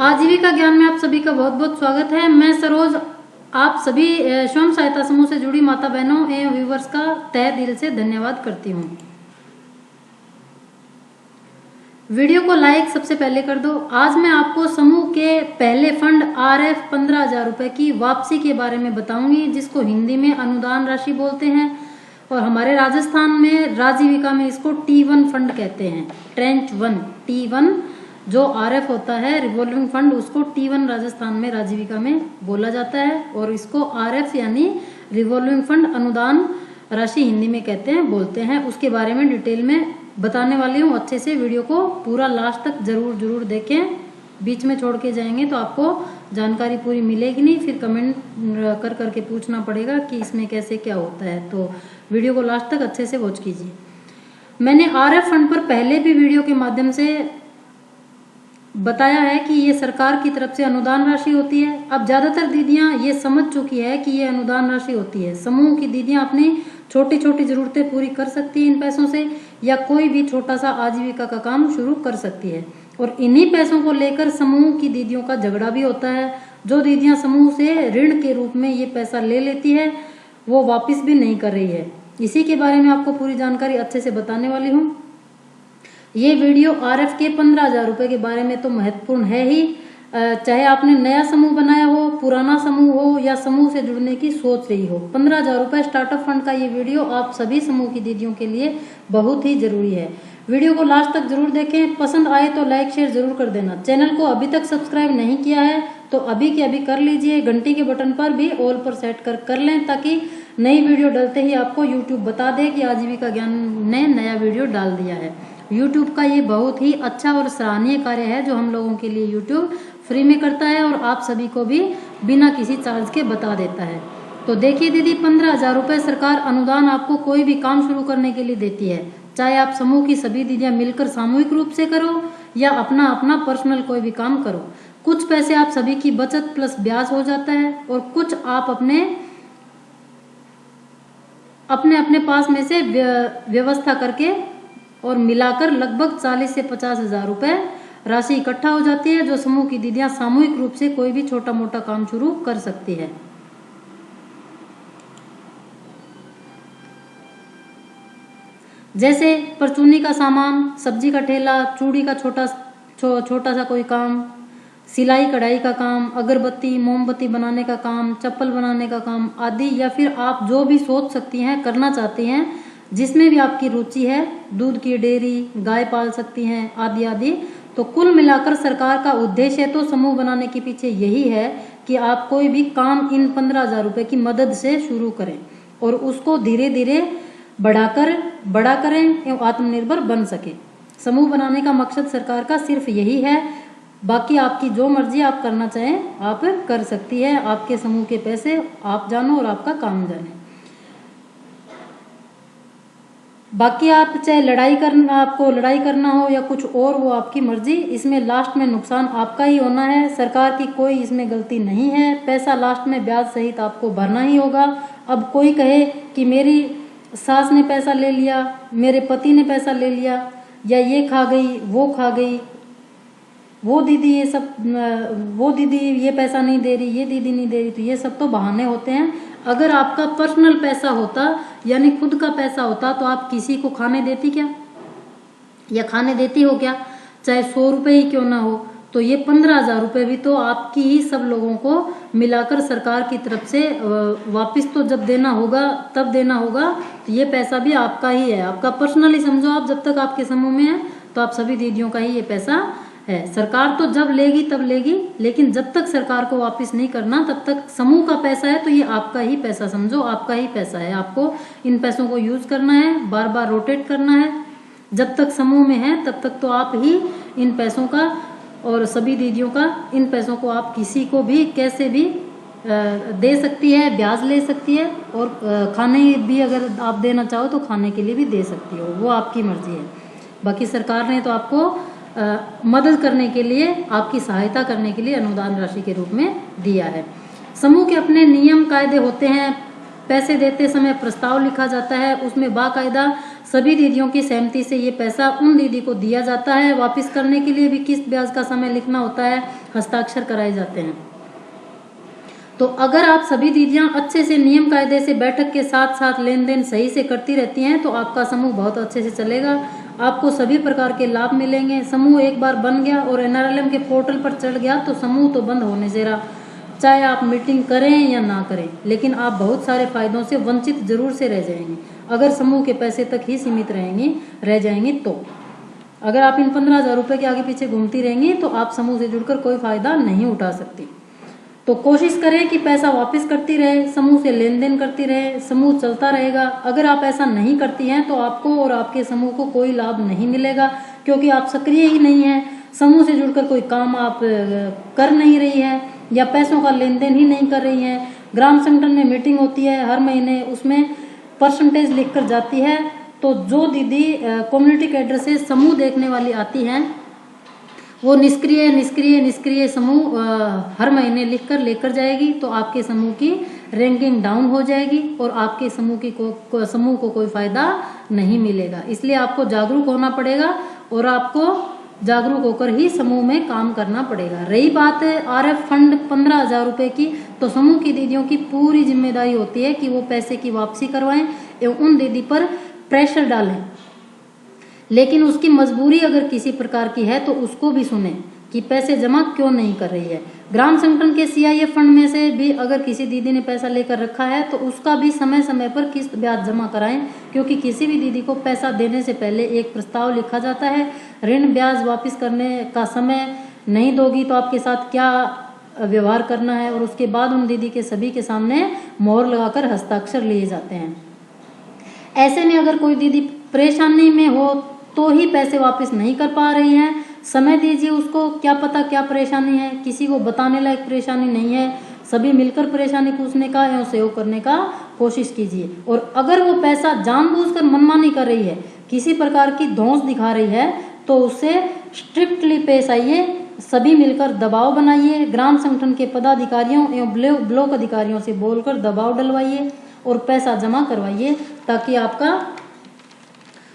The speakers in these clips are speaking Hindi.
आजीविका ज्ञान में आप सभी का बहुत बहुत स्वागत है। मैं सरोज आप सभी स्वयं सहायता समूह से जुड़ी माता बहनों एवं व्यूवर्स का तहे दिल से धन्यवाद करती हूँ। वीडियो को लाइक सबसे पहले कर दो। आज मैं आपको समूह के पहले फंड RF 15,000 रुपए की वापसी के बारे में बताऊंगी, जिसको हिंदी में अनुदान राशि बोलते हैं और हमारे राजस्थान में राजीविका में इसको T1 फंड कहते हैं। ट्रेंच 1 T1 जो RF होता है रिवॉल्विंग फंड, उसको T1 राजस्थान में राजीविका में बोला जाता है और इसको RF यानी रिवॉल्विंग फंड अनुदान राशि हिंदी में कहते हैं, बोलते हैं। उसके बारे में डिटेल में बताने वाली हूँ। अच्छे से वीडियो को पूरा लास्ट तक जरूर देखें। बीच में छोड़ के जाएंगे तो आपको जानकारी पूरी मिलेगी नहीं, फिर कमेंट कर करके पूछना पड़ेगा कि इसमें कैसे क्या होता है। तो वीडियो को लास्ट तक अच्छे से वॉच कीजिए। मैंने RF फंड पर पहले भी वीडियो के माध्यम से बताया है कि ये सरकार की तरफ से अनुदान राशि होती है। अब ज्यादातर दीदियां ये समझ चुकी है कि ये अनुदान राशि होती है। समूह की दीदियां अपनी छोटी छोटी जरूरतें पूरी कर सकती है इन पैसों से, या कोई भी छोटा सा आजीविका का काम शुरू कर सकती है। और इन्हीं पैसों को लेकर समूह की दीदियों का झगड़ा भी होता है। जो दीदियां समूह से ऋण के रूप में ये पैसा ले लेती है वो वापिस भी नहीं कर रही है। इसी के बारे में आपको पूरी जानकारी अच्छे से बताने वाली हूँ। ये वीडियो RF के 15,000 रुपए के बारे में तो महत्वपूर्ण है ही, चाहे आपने नया समूह बनाया हो, पुराना समूह हो या समूह से जुड़ने की सोच रही हो। 15,000 रुपए स्टार्टअप फंड का ये वीडियो आप सभी समूह की दीदियों के लिए बहुत ही जरूरी है। वीडियो को लास्ट तक जरूर देखें। पसंद आए तो लाइक शेयर जरूर कर देना। चैनल को अभी तक सब्सक्राइब नहीं किया है तो अभी के अभी कर लीजिए। घंटी के बटन पर भी ऑल पर सेट कर लें, ताकि नई वीडियो डलते ही आपको यूट्यूब बता दे कि आजीविका ज्ञान ने नया वीडियो डाल दिया है। यूट्यूब का ये बहुत ही अच्छा और सराहनीय कार्य है जो हम लोगों के लिए यूट्यूब फ्री में करता है और आप सभी को भी बिना किसी चार्ज के बता देता है। तो देखिए दीदी, 15,000 रुपए सरकार अनुदान आपको कोई भी काम शुरू करने के लिए देती है। चाहे आप समूह की सभी दीदियां मिलकर सामूहिक रूप से करो या अपना अपना पर्सनल कोई भी काम करो। कुछ पैसे आप सभी की बचत प्लस ब्याज हो जाता है और कुछ आप अपने पास में से व्यवस्था करके और मिलाकर लगभग 40 से 50,000 रुपए राशि इकट्ठा हो जाती है, जो समूह की दीदियां सामूहिक रूप से कोई भी छोटा मोटा काम शुरू कर सकती है। जैसे परचूनी का सामान, सब्जी का ठेला, चूड़ी का छोटा सा कोई काम, सिलाई कढ़ाई का काम, अगरबत्ती मोमबत्ती बनाने का काम, चप्पल बनाने का काम आदि, या फिर आप जो भी सोच सकती हैं करना चाहती हैं, जिसमें भी आपकी रुचि है, दूध की डेयरी, गाय पाल सकती हैं आदि आदि। तो कुल मिलाकर सरकार का उद्देश्य तो समूह बनाने के पीछे यही है कि आप कोई भी काम इन 15,000 रुपए की मदद से शुरू करें और उसको धीरे धीरे बड़ा करें एवं आत्मनिर्भर बन सके। समूह बनाने का मकसद सरकार का सिर्फ यही है। बाकी आपकी जो मर्जी आप करना चाहें आप कर सकती है। आपके समूह के पैसे आप जानो और आपका काम जाने। बाकी आप चाहे आपको लड़ाई करना हो या कुछ और, वो आपकी मर्जी। इसमें लास्ट में नुकसान आपका ही होना है, सरकार की कोई इसमें गलती नहीं है। पैसा लास्ट में ब्याज सहित आपको भरना ही होगा। अब कोई कहे कि मेरी सास ने पैसा ले लिया, मेरे पति ने पैसा ले लिया, या ये खा गई वो खा गई, वो दीदी ये पैसा नहीं दे रही, ये दीदी नहीं दे रही, तो ये सब तो बहाने होते हैं। अगर आपका पर्सनल पैसा होता यानी खुद का पैसा होता तो आप किसी को खाने देती क्या, या खाने देती हो क्या, चाहे 100 रुपए ही क्यों ना हो। तो ये 15,000 रुपए भी तो आपकी ही सब लोगों को मिलाकर सरकार की तरफ से वापस तो जब देना होगा तब देना होगा। तो ये पैसा भी आपका ही है, आपका पर्सनली समझो आप। जब तक आपके समूह में है तो आप सभी दीदियों का ही ये पैसा है। सरकार तो जब लेगी तब लेगी, लेकिन जब तक सरकार को वापस नहीं करना तब तक समूह का पैसा है तो ये आपका ही पैसा समझो, आपका ही पैसा है। आपको इन पैसों को यूज करना है, बार बार रोटेट करना है। जब तक समूह में है तब तक तो आप ही इन पैसों का और सभी दीदियों का इन पैसों को आप किसी को भी कैसे भी दे सकती है, ब्याज ले सकती है, और खाने भी अगर आप देना चाहो तो खाने के लिए भी दे सकती हो, वो आपकी मर्जी है। बाकी सरकार ने तो आपको मदद करने के लिए, आपकी सहायता करने के लिए अनुदान राशि के रूप में दिया है। समूह के अपने नियम कायदे होते हैं। पैसे देते समय प्रस्ताव लिखा जाता है, उसमें बाकायदा सभी दीदियों की सहमति से ये पैसा उन दीदी को दिया जाता है। वापस करने के लिए भी किस्त ब्याज का समय लिखना होता है, हस्ताक्षर कराए जाते हैं। तो अगर आप सभी दीदियां अच्छे से नियम कायदे से बैठक के साथ साथ लेन देन सही से करती रहती हैं तो आपका समूह बहुत अच्छे से चलेगा, आपको सभी प्रकार के लाभ मिलेंगे। समूह एक बार बन गया और NRLM के पोर्टल पर चढ़ गया तो समूह तो बंद होने से रहा, चाहे आप मीटिंग करें या ना करें, लेकिन आप बहुत सारे फायदों से वंचित जरूर से रह जाएंगे अगर समूह के पैसे तक ही सीमित रह जाएंगे। तो अगर आप इन 15,000 रुपये के आगे पीछे घूमती रहेंगी तो आप समूह से जुड़कर कोई फायदा नहीं उठा सकती। तो कोशिश करें कि पैसा वापस करती रहे, समूह से लेन देन करती रहे, समूह चलता रहेगा। अगर आप ऐसा नहीं करती हैं तो आपको और आपके समूह को कोई लाभ नहीं मिलेगा, क्योंकि आप सक्रिय ही नहीं हैं, समूह से जुड़कर कोई काम आप कर नहीं रही है या पैसों का लेन देन ही नहीं कर रही हैं। ग्राम संगठन में मीटिंग होती है हर महीने, उसमें परसेंटेज लिख कर जाती है, तो जो दीदी कम्युनिटी कैडर से समूह देखने वाली आती हैं वो निष्क्रिय समूह हर महीने लिखकर लेकर जाएगी, तो आपके समूह की रैंकिंग डाउन हो जाएगी और आपके समूह को कोई फायदा नहीं मिलेगा। इसलिए आपको जागरूक होना पड़ेगा और आपको जागरूक होकर ही समूह में काम करना पड़ेगा। रही बात RF फंड 15,000 रुपये की, तो समूह की दीदियों की पूरी जिम्मेदारी होती है कि वो पैसे की वापसी करवाएं एवं उन दीदी पर प्रेशर डालें, लेकिन उसकी मजबूरी अगर किसी प्रकार की है तो उसको भी सुने कि पैसे जमा क्यों नहीं कर रही है। ग्राम संगठन के CIF फंड में से भी अगर किसी दीदी ने पैसा लेकर रखा है तो उसका भी समय समय पर किस्त ब्याज जमा कराएं, क्योंकि किसी भी दीदी को पैसा देने से पहले एक प्रस्ताव लिखा जाता है। ऋण ब्याज वापस करने का समय नहीं दोगी तो आपके साथ क्या व्यवहार करना है, और उसके बाद उन दीदी के सभी के सामने मोहर लगाकर हस्ताक्षर लिए जाते हैं। ऐसे में अगर कोई दीदी परेशानी में हो तो ही पैसे वापस नहीं कर पा रही हैं, समय दीजिए उसको, क्या पता क्या परेशानी है, किसी को बताने लायक परेशानी नहीं है, सभी मिलकर परेशानी पूछने का एवं सहयोग करने का कोशिश कीजिए। और अगर वो पैसा जानबूझकर मनमानी कर रही है, किसी प्रकार की धौंस दिखा रही है, तो उससे स्ट्रिक्टली पेश आइए, सभी मिलकर दबाव बनाइए, ग्राम संगठन के पदाधिकारियों एवं ब्लॉक अधिकारियों से बोलकर दबाव डलवाइए और पैसा जमा करवाइए, ताकि आपका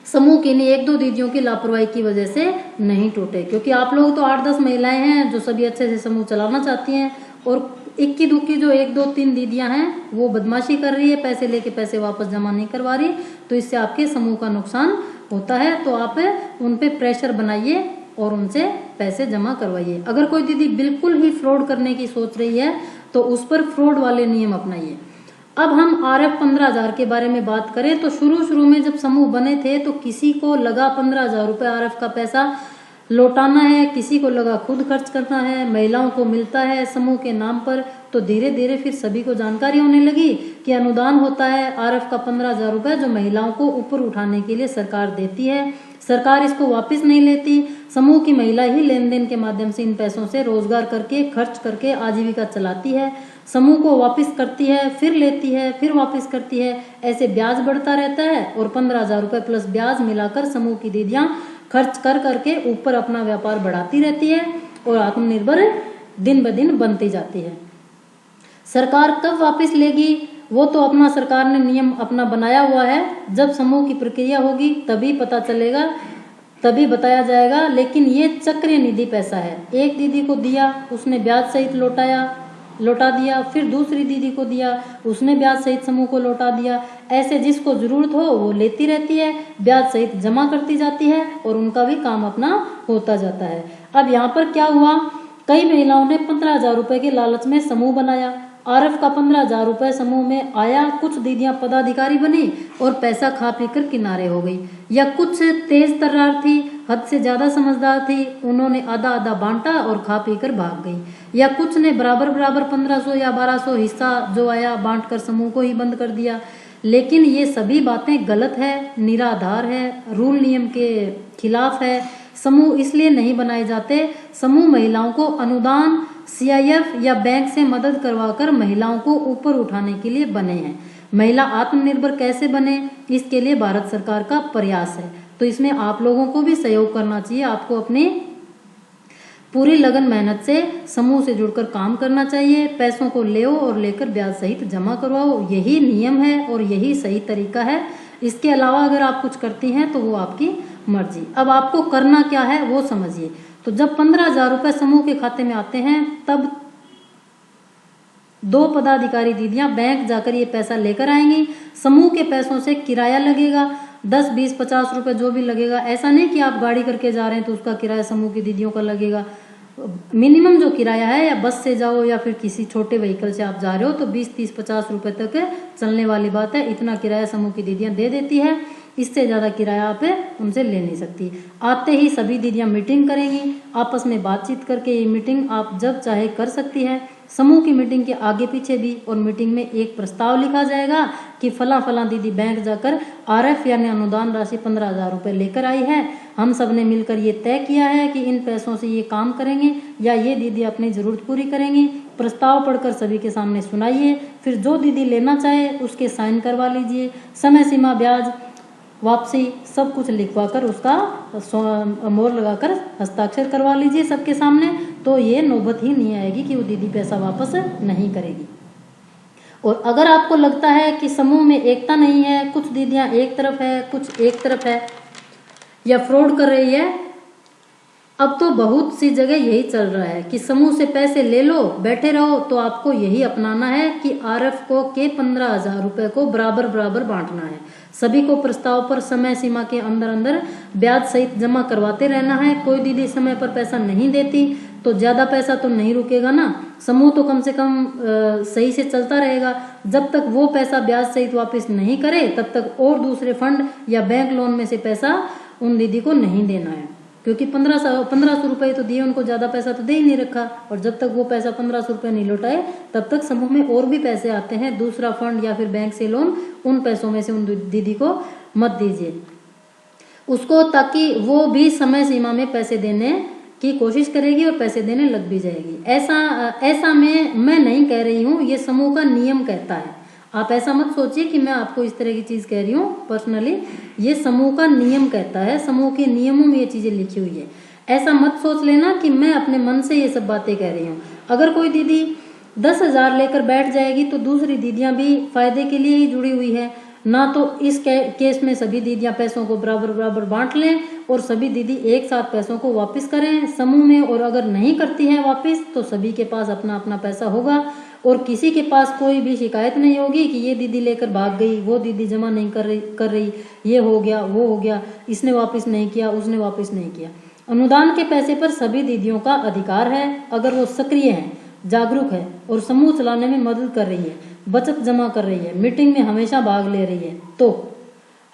समूह के लिए 1-2 दीदियों की लापरवाही की वजह से नहीं टूटे। क्योंकि आप लोग तो 8-10 महिलाएं हैं जो सभी अच्छे से समूह चलाना चाहती हैं, और इक्की दुक्की जो 1-2-3 दीदियां हैं वो बदमाशी कर रही है, पैसे लेके पैसे वापस जमा नहीं करवा रही, तो इससे आपके समूह का नुकसान होता है। तो आप उन पे प्रेशर बनाइए और उनसे पैसे जमा करवाइए। अगर कोई दीदी बिल्कुल ही फ्रॉड करने की सोच रही है तो उस पर फ्रॉड वाले नियम अपनाइए। अब हम RF 15,000 के बारे में बात करें तो शुरू में जब समूह बने थे तो किसी को लगा 15,000 रुपये RF का पैसा लौटाना है, किसी को लगा खुद खर्च करना है, महिलाओं को मिलता है समूह के नाम पर। तो धीरे धीरे फिर सभी को जानकारी होने लगी कि अनुदान होता है RF का 15,000 रुपये जो महिलाओं को ऊपर उठाने के लिए सरकार देती है। सरकार इसको वापस नहीं लेती, समूह की महिला ही लेन देन के माध्यम से इन पैसों से रोजगार करके खर्च करके आजीविका चलाती है, समूह को वापस करती है, फिर लेती है, फिर वापस करती है, ऐसे ब्याज बढ़ता रहता है और 15,000 रुपये प्लस ब्याज मिलाकर समूह की दीदियां खर्च कर करके ऊपर अपना व्यापार बढ़ाती रहती है और आत्मनिर्भर दिन ब दिन बनती जाती है। सरकार कब वापस लेगी वो तो अपना सरकार ने नियम अपना बनाया हुआ है, जब समूह की प्रक्रिया होगी तभी पता चलेगा, तभी बताया जाएगा। लेकिन ये चक्र निधि पैसा है, एक दीदी को दिया उसने ब्याज सहित लौटा दिया, फिर दूसरी दीदी को दिया उसने ब्याज सहित समूह को लौटा दिया, ऐसे जिसको जरूरत हो वो लेती रहती है, ब्याज सहित जमा करती जाती है और उनका भी काम अपना होता जाता है। अब यहाँ पर क्या हुआ, कई महिलाओं ने 15,000 रुपए के लालच में समूह बनाया, RF का 15,000 रुपए समूह में आया, कुछ दीदियां पदाधिकारी बनी और पैसा खा पी कर किनारे हो गई, या कुछ तेज तर्रार थी, हद से ज्यादा समझदार थी, उन्होंने आधा आधा बांटा और खा पी कर भाग गई, या कुछ ने बराबर 1500 या 1200 हिस्सा जो आया बांट कर समूह को ही बंद कर दिया। लेकिन ये सभी बातें गलत है, निराधार है, रूल नियम के खिलाफ है। समूह इसलिए नहीं बनाए जाते, समूह महिलाओं को अनुदान CIF या बैंक से मदद करवाकर महिलाओं को ऊपर उठाने के लिए बने हैं। महिला आत्मनिर्भर कैसे बने, इसके लिए भारत सरकार का प्रयास है, तो इसमें आप लोगों को भी सहयोग करना चाहिए। आपको अपनी पूरी लगन मेहनत से समूह से जुड़कर काम करना चाहिए, पैसों को ले और लेकर ब्याज सहित जमा करवाओ, यही नियम है और यही सही तरीका है। इसके अलावा अगर आप कुछ करती हैं तो वो आपकी मर्जी। अब आपको करना क्या है वो समझिए। तो जब 15,000 रुपये समूह के खाते में आते हैं तब 2 पदाधिकारी दीदियां बैंक जाकर ये पैसा लेकर आएंगी। समूह के पैसों से किराया लगेगा, 10, 20, 50 रुपए जो भी लगेगा। ऐसा नहीं कि आप गाड़ी करके जा रहे हैं तो उसका किराया समूह की दीदियों का लगेगा। मिनिमम जो किराया है, या बस से जाओ या फिर किसी छोटे व्हीकल से आप जा रहे हो तो 20, 30, 50 रुपए तक चलने वाली बात है। इतना किराया समूह की दीदियां दे देती है, इससे ज़्यादा किराया आप उनसे ले नहीं सकती। आते ही सभी दीदियां मीटिंग करेंगी, आपस में बातचीत करके ये मीटिंग आप जब चाहे कर सकती है। समूह की मीटिंग के आगे पीछे भी और मीटिंग में एक प्रस्ताव लिखा जाएगा कि फला दीदी बैंक जाकर आरएफ यानी अनुदान राशि 15,000 रुपये लेकर आई है। हम सब ने मिलकर ये तय किया है कि इन पैसों से ये काम करेंगे या ये दीदी अपनी जरूरत पूरी करेंगी। प्रस्ताव पढ़कर सभी के सामने सुनाइए, फिर जो दीदी लेना चाहे उसके साइन करवा लीजिए। समय सीमा, ब्याज, वापसी सब कुछ लिखवाकर उसका मोहर लगाकर हस्ताक्षर करवा लीजिए सबके सामने। तो ये नौबत ही नहीं आएगी कि वो दीदी पैसा वापस नहीं करेगी। और अगर आपको लगता है कि समूह में एकता नहीं है, कुछ दीदियां एक तरफ है कुछ एक तरफ है या फ्रॉड कर रही है, अब तो बहुत सी जगह यही चल रहा है कि समूह से पैसे ले लो बैठे रहो। तो आपको यही अपनाना है कि आरएफ को के 15,000 रुपए को बराबर बराबर बांटना है। सभी को प्रस्ताव पर समय सीमा के अंदर अंदर ब्याज सहित जमा करवाते रहना है। कोई दीदी समय पर पैसा नहीं देती तो ज्यादा पैसा तो नहीं रुकेगा ना, समूह तो कम से कम सही से चलता रहेगा। जब तक वो पैसा ब्याज सहित वापस नहीं करे तब तक और दूसरे फंड या बैंक लोन में से पैसा उन दीदी को नहीं देना है, क्योंकि 1500 रुपये तो दिए, उनको ज्यादा पैसा तो दे ही नहीं रखा। और जब तक वो पैसा 1500 रुपये नहीं लौटाए तब तक समूह में और भी पैसे आते हैं, दूसरा फंड या फिर बैंक से लोन, उन पैसों में से उन दीदी को मत दीजिए उसको, ताकि वो भी समय सीमा में पैसे देने की कोशिश करेगी और पैसे देने लग भी जाएगी। ऐसा मैं नहीं कह रही हूँ, ये समूह का नियम कहता है। आप ऐसा मत सोचिए कि मैं आपको इस तरह की चीज कह रही हूँ पर्सनली, ये समूह का नियम कहता है, समूह के नियमों में ये चीजें लिखी हुई है। ऐसा मत सोच लेना कि मैं अपने मन से ये सब बातें कह रही हूँ। अगर कोई दीदी 10,000 लेकर बैठ जाएगी तो दूसरी दीदियां भी फायदे के लिए ही जुड़ी हुई है ना। तो इस केस में सभी दीदियां पैसों को बराबर बराबर बांट लें और सभी दीदी एक साथ पैसों को वापस करें समूह में। और अगर नहीं करती हैं वापस तो सभी के पास अपना अपना पैसा होगा और किसी के पास कोई भी शिकायत नहीं होगी कि ये दीदी लेकर भाग गई, वो दीदी जमा नहीं कर रही, ये हो गया वो हो गया, इसने वापस नहीं किया उसने वापस नहीं किया। अनुदान के पैसे पर सभी दीदियों का अधिकार है अगर वो सक्रिय है, जागरूक है और समूह चलाने में मदद कर रही है, बचत जमा कर रही है, मीटिंग में हमेशा भाग ले रही है तो।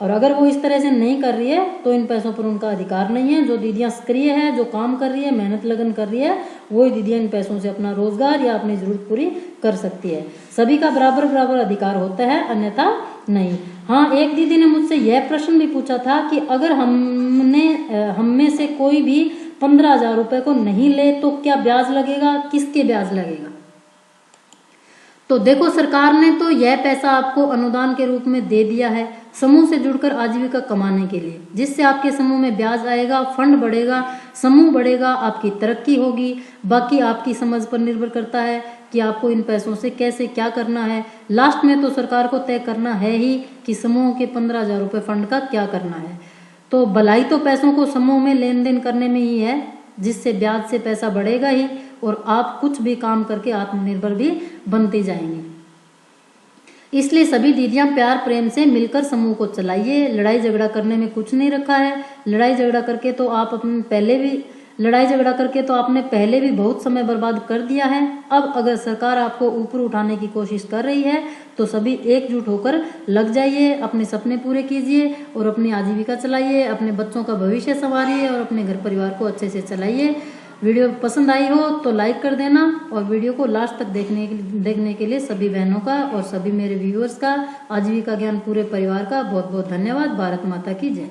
और अगर वो इस तरह से नहीं कर रही है तो इन पैसों पर उनका अधिकार नहीं है। जो दीदियां सक्रिय है, जो काम कर रही है, मेहनत लगन कर रही है, वही दीदियां इन पैसों से अपना रोजगार या अपनी जरूरत पूरी कर सकती है। सभी का बराबर बराबर अधिकार होता है, अन्यथा नहीं। हाँ, एक दीदी ने मुझसे यह प्रश्न भी पूछा था कि अगर हम में से कोई भी 15,000 रुपए को नहीं ले तो क्या ब्याज लगेगा, किसके ब्याज लगेगा? तो देखो, सरकार ने तो यह पैसा आपको अनुदान के रूप में दे दिया है समूह से जुड़कर आजीविका कमाने के लिए, जिससे आपके समूह में ब्याज आएगा, फंड बढ़ेगा, समूह बढ़ेगा, आपकी तरक्की होगी। बाकी आपकी समझ पर निर्भर करता है कि आपको इन पैसों से कैसे क्या करना है। लास्ट में तो सरकार को तय करना है ही कि समूह के 15,000 रुपये फंड का क्या करना है। तो भलाई तो पैसों को समूह में लेन देन करने में ही है, जिससे ब्याज से पैसा बढ़ेगा ही और आप कुछ भी काम करके आत्मनिर्भर भी बनती जाएंगी। इसलिए सभी दीदियां प्यार प्रेम से मिलकर समूह को चलाइए। लड़ाई झगड़ा करने में कुछ नहीं रखा है। लड़ाई झगड़ा करके तो आपने पहले भी बहुत समय बर्बाद कर दिया है। अब अगर सरकार आपको ऊपर उठाने की कोशिश कर रही है तो सभी एकजुट होकर लग जाइए, अपने सपने पूरे कीजिए और अपनी आजीविका चलाइए, अपने बच्चों का भविष्य संवारिए और अपने घर परिवार को अच्छे से चलाइए। वीडियो पसंद आई हो तो लाइक कर देना और वीडियो को लास्ट तक देखने के लिए सभी बहनों का और सभी मेरे व्यूअर्स का, आजीविका ज्ञान पूरे परिवार का बहुत बहुत धन्यवाद। भारत माता की जय।